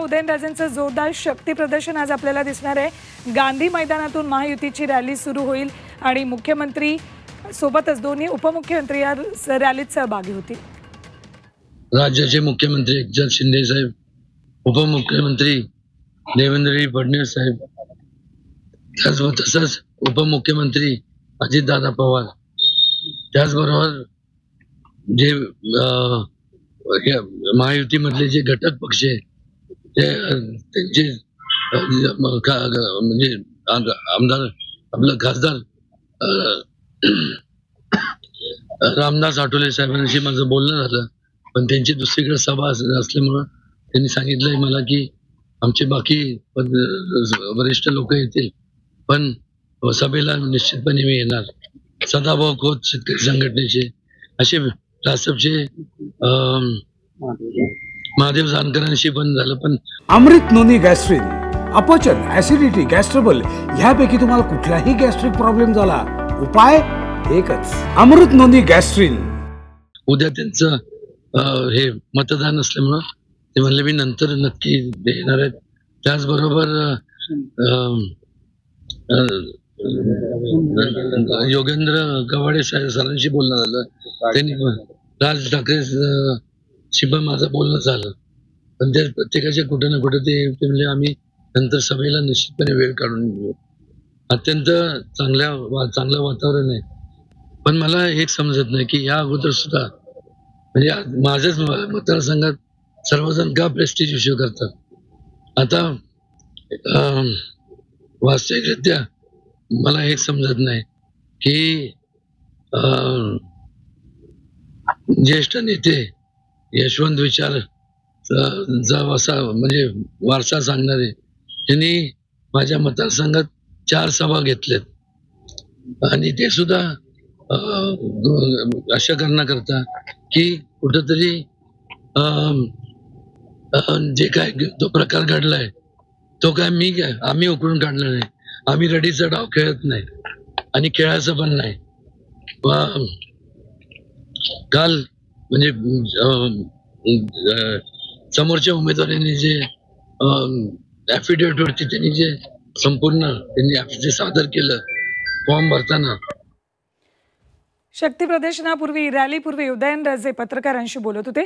उदयनराजेंचं जोरदार शक्ती प्रदर्शन आज आपल्याला दिसणार आहे। गांधी मैदानातून महायुतीची रॅली सुरू होईल आणि मुख्यमंत्री सोबतच दोन्ही उपमुख्यमंत्री या रॅलीत सहभागी होतील। राज्याचे मुख्यमंत्री एकनाथ शिंदे साहेब, उपमुख्यमंत्री देवेंद्र फडणवीस साहेब, तसंच उपमुख्यमंत्री अजितदादा पवार, त्याचबरोबर जे महायुतीमधले जे घटक पक्ष आहे त्यांचे म्हणजे आमदार आपलं खासदार रामदास आठवले साहेबांशी माझं बोलणं झालं, पण त्यांची दुसरीकडे सभा असल्यामुळं त्यांनी सांगितलंय मला की आमचे बाकी वरिष्ठ लोक येतील, पण सभेला निश्चितपणे मी येणार। सदाभाऊ खोत शेतकरी संघटनेचे, असे रासपचे महादेव जानकरांशी पण झालं। पण अमृत नोनी गॅस्ट्रिन, अपचन, ऍसिडिटी, गॅस्ट्रबल ह्यापैकी तुम्हाला कुठलाही गॅस्ट्रिक प्रॉब्लेम झाला, उपाय एकच, अमृत नोनी गॅस्ट्रिन। उद्या त्यांचं हे मतदान असल्यामुळं ते म्हणले मी नंतर नक्की देणार आहेत। त्याचबरोबर योगेंद्र गवाडे सरांशी बोलणं झालं, त्यांनी राज ठाकरे शी पण माझं बोलणं झालं, पण त्या प्रत्येकाच्या कुठे ना कुठे ते म्हणजे आम्ही नंतर सभेला निश्चितपणे वेळ काढून घेऊ। अत्यंत चांगलं वातावरण आहे, पण मला एक समजत नाही की या अगोदर सुद्धा म्हणजे माझ्याच मतदारसंघात सर्वजण का प्रेस्टिज इश्यू करतात। आता वास्तविकरित्या मला हे समजत नाही की ज्येष्ठ नेते यशवंत विचार असा म्हणजे वारसा सांगणारे त्यांनी माझ्या मतदारसंघात 4 सभा घेतल्यात आणि ते सुद्धा अशा करता की कुठंतरी जे काय तो प्रकार घडलाय तो काय आम्ही उकळून काढला नाही। आम्ही रडीचा डाव खेळत नाही आणि खेळायचं पण नाही। काल म्हणजे समोरच्या उमेदवारांनी जे ऍफिडेव्हिट वरती त्यांनी जे संपूर्ण त्यांनी सादर केलं फॉर्म भरताना। शक्ती प्रदर्शनापूर्वी रॅलीपूर्वी उदयनराजे पत्रकारांशी बोलत होते।